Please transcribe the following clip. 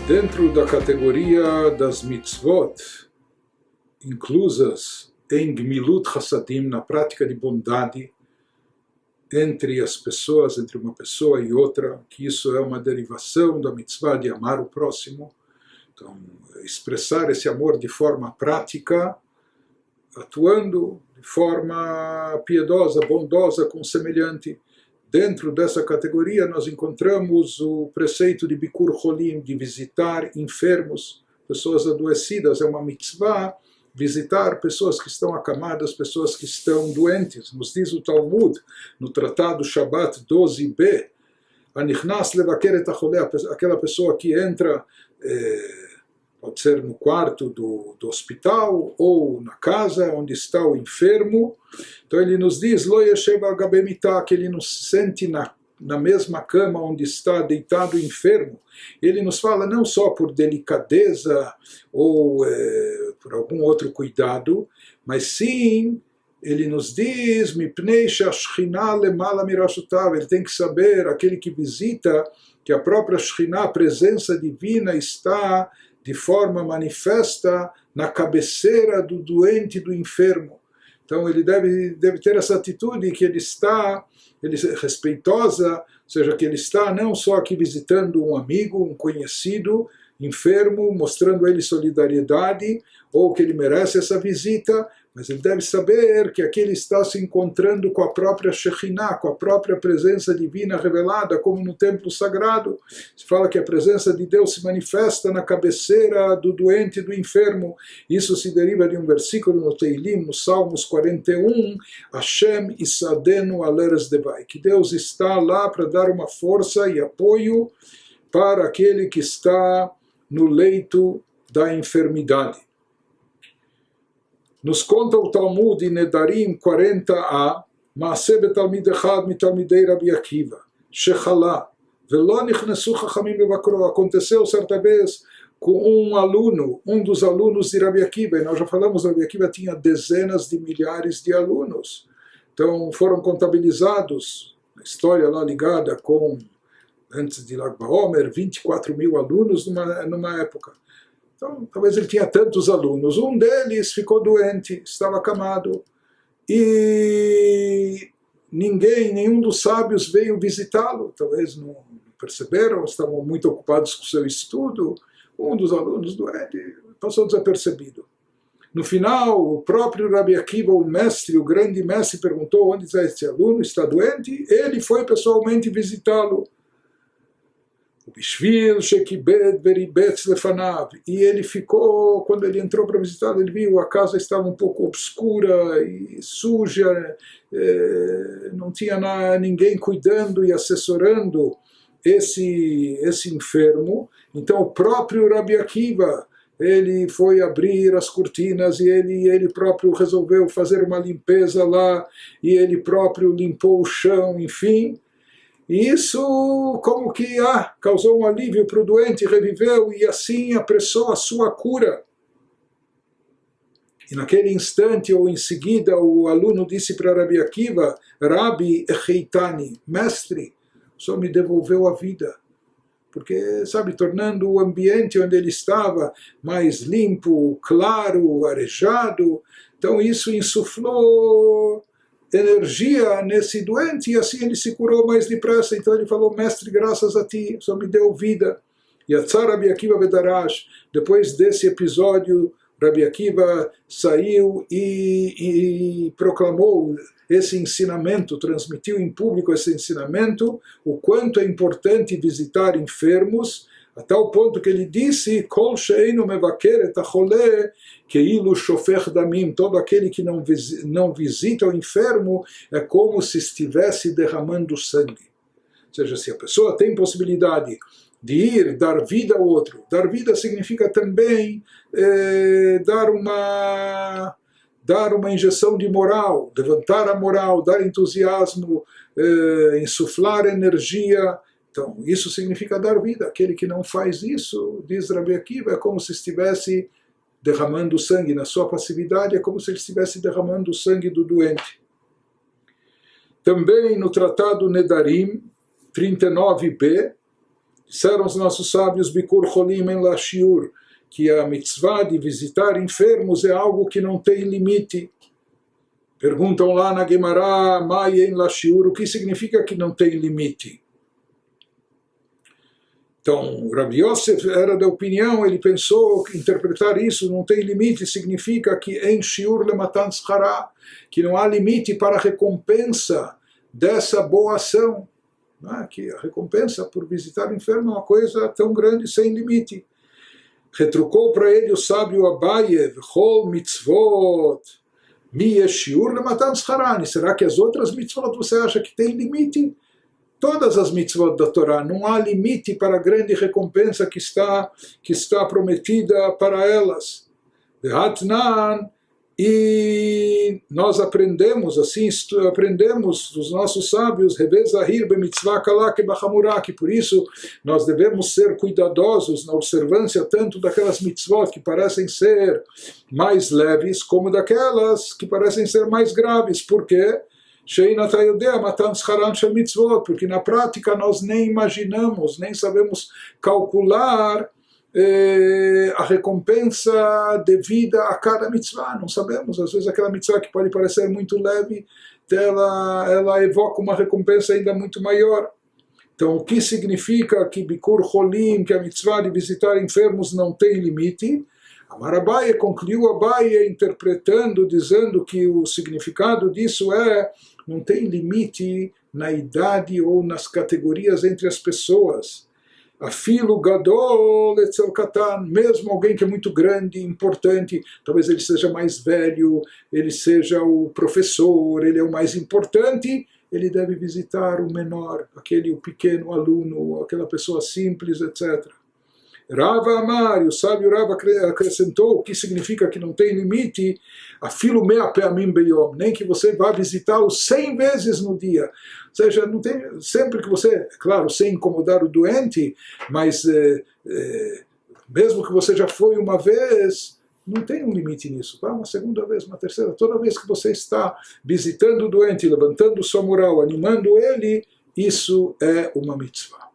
Dentro da categoria das mitzvot, inclusas em Gmilut Chassadim, na prática de bondade entre as pessoas, entre uma pessoa e outra, que isso é uma derivação da mitzvah de amar o próximo. Então, expressar esse amor de forma prática, atuando de forma piedosa, bondosa com o semelhante. Dentro dessa categoria nós encontramos o preceito de Bikur Cholim, de visitar enfermos, pessoas adoecidas. É uma mitzvah visitar pessoas que estão acamadas, pessoas que estão doentes. Nos diz o Talmud, no Tratado Shabbat 12b, Anichnas levaker et hacholé, aquela pessoa que entra, pode ser no quarto do hospital ou na casa onde está o enfermo. Então ele nos diz, Lo yeshev al gabe mitah, que ele não se sente na mesma cama onde está deitado o enfermo. Ele nos fala não só por delicadeza ou por algum outro cuidado, mas sim, ele nos diz, Mipnei she'ashchina lemala mirashutav, ele tem que saber, aquele que visita, que a própria Shekhinah, a presença divina, está de forma manifesta na cabeceira do doente, do enfermo. Então ele deve ter essa atitude que ele é respeitosa, ou seja, que ele está não só aqui visitando um amigo, um conhecido, enfermo, mostrando a ele solidariedade, ou que ele merece essa visita, mas ele deve saber que aqui ele está se encontrando com a própria Shekhinah, com a própria presença divina revelada, como no templo sagrado. Se fala que a presença de Deus se manifesta na cabeceira do doente e do enfermo. Isso se deriva de um versículo no Teilim, no Salmos 41, Hashem isadenu aleres devai, que Deus está lá para dar uma força e apoio para aquele que está no leito da enfermidade. Nos conta o Talmud em Nedarim 40a, Maaseh betalmid echad mitalmidei Rabi Akiva, shechala, velo nichnesu chachamim levakro. Aconteceu certa vez com um aluno, um dos alunos de Rabi Akiva, e nós já falamos, Rabi Akiva tinha dezenas de milhares de alunos. Então foram contabilizados, a história lá ligada com, antes de Lag BaOmer, 24 mil alunos numa época. Então, talvez ele tinha tantos alunos. Um deles ficou doente, estava acamado. E nenhum dos sábios veio visitá-lo. Talvez não perceberam, estavam muito ocupados com o seu estudo. Um dos alunos doente passou desapercebido. No final, o próprio Rabi Akiva, o mestre, o grande mestre, perguntou onde está esse aluno, está doente. Ele foi pessoalmente visitá-lo. E ele ficou, quando ele entrou para visitar, ele viu a casa estava um pouco obscura e suja, não tinha ninguém cuidando e assessorando esse enfermo. Então o próprio Rabi Akiva, ele foi abrir as cortinas e ele próprio resolveu fazer uma limpeza lá, e ele próprio limpou o chão, enfim. E isso como que causou um alívio para o doente, reviveu e assim apressou a sua cura. E naquele instante ou em seguida o aluno disse para Rabi Akiva, Rabi Echeitani, mestre, só me devolveu a vida. Porque, sabe, tornando o ambiente onde ele estava mais limpo, claro, arejado. Então isso insuflou energia nesse doente, e assim ele se curou mais depressa. Então ele falou, mestre, graças a ti, só me deu vida. E a Tzar Rabi Akiva Bedarash, depois desse episódio, Rabi Akiva saiu e proclamou esse ensinamento, transmitiu em público esse ensinamento, o quanto é importante visitar enfermos, a tal ponto que ele disse, Kol she'eino mevaker et hacholé keilu shofech damim, todo aquele que não visita o enfermo é como se estivesse derramando sangue. Ou seja, se a pessoa tem possibilidade de ir, dar vida ao outro, dar vida significa também dar uma injeção de moral, levantar a moral, dar entusiasmo, insuflar energia. Então, isso significa dar vida. Aquele que não faz isso, diz Rabi Akiva, é como se estivesse derramando sangue. Na sua passividade, é como se ele estivesse derramando o sangue do doente. Também no Tratado Nedarim, 39b, Disseram os nossos sábios, Bikur Cholim en la Shiur, que a mitzvah de visitar enfermos é algo que não tem limite. Perguntam lá na Gemara, Mai en la Shiur, o que significa que não tem limite? Então, Rabi Yosef era da opinião, ele pensou que interpretar isso não tem limite, significa que em Shiur lematan schara, que não há limite para a recompensa dessa boa ação, né? Que a recompensa por visitar o enfermo é uma coisa tão grande, sem limite. Retrucou para ele o sábio Abaye, Chol mitzvot, mi Shiur lematan schara, será que as outras mitzvot você acha que tem limite? Todas as mitzvot da Torá, não há limite para a grande recompensa que está prometida para elas. E nós aprendemos, assim, aprendemos dos nossos sábios, que por isso nós devemos ser cuidadosos na observância tanto daquelas mitzvot que parecem ser mais leves, como daquelas que parecem ser mais graves. Por quê? Porque na prática nós nem imaginamos, nem sabemos calcular a recompensa devida a cada mitzvah. Não sabemos, às vezes aquela mitzvah que pode parecer muito leve, ela evoca uma recompensa ainda muito maior. Então, o que significa que Bikur Cholim, que a mitzvah de visitar enfermos não tem limite? Amar Abaye, concluiu Abaye interpretando, dizendo que o significado disso não tem limite na idade ou nas categorias entre as pessoas. Afilo gadol etzel katan, mesmo alguém que é muito grande, importante, talvez ele seja mais velho, ele seja o professor, ele é o mais importante, ele deve visitar o menor, o pequeno aluno, aquela pessoa simples, etc. Rava Amar, o sábio Rava acrescentou, o que significa que não tem limite, afilo mea peamim beyom, nem que você vá visitá-lo 100 vezes no dia. Ou seja, não tem, sempre que você, claro, sem incomodar o doente, mas mesmo que você já foi uma vez, não tem um limite nisso. Vá uma segunda vez, uma terceira, toda vez que você está visitando o doente, levantando sua moral, animando ele, isso é uma mitzvah.